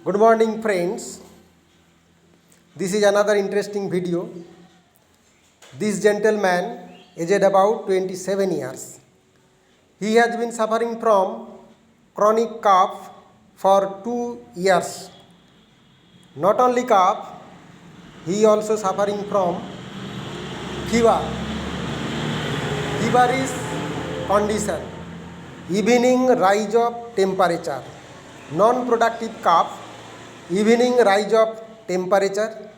Good morning, friends. This is another interesting video. This gentleman, aged about 27 years, he has been suffering from chronic cough for 2 years. Not only cough, he also suffering from fever. Feverish condition, evening rise of temperature, non-productive cough, evening rise of temperature,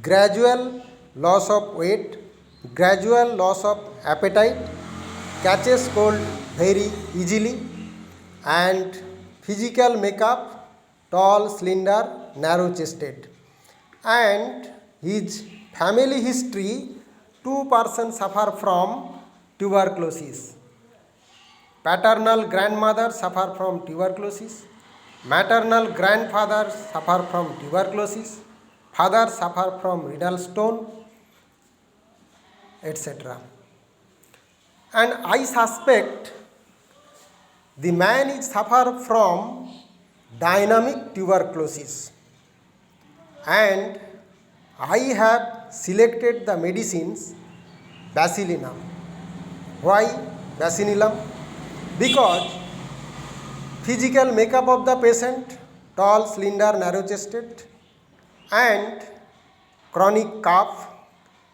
gradual loss of weight, gradual loss of appetite, catches cold very easily, and physical makeup, tall, slender, narrow chested. And his family history, two persons suffer from tuberculosis. Paternal grandmother suffer from tuberculosis. Maternal grandfather suffer from tuberculosis. Father suffer from renal stone, etc. And I suspect the man is suffer from dynamic tuberculosis. And I have selected the medicines Basilinum. Why Basilinum? Because physical makeup of the patient, tall, slender, narrow chested, and chronic cough,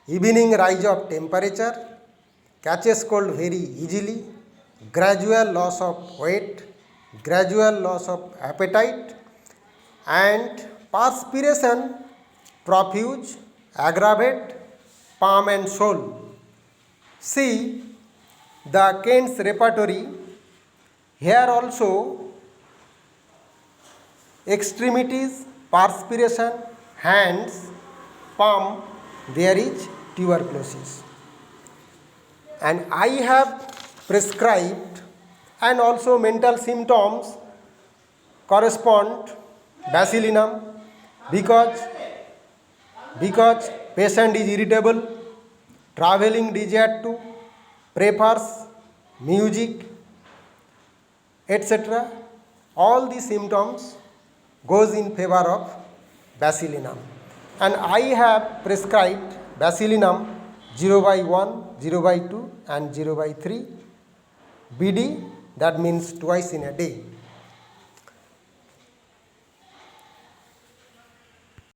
evening rise of temperature, catches cold very easily, gradual loss of weight, gradual loss of appetite, and perspiration profuse, aggravate, palm and sole. See the Kent's repertory. Here also extremities, perspiration, hands, palm, there is tuberculosis. And I have prescribed, and also mental symptoms correspond Basilinum because patient is irritable, traveling desired to, prefers music, etc. All these symptoms goes in favor of Basilinum. And I have prescribed Basilinum 0/1, 0/2 and 0/3 BD, that means twice in a day.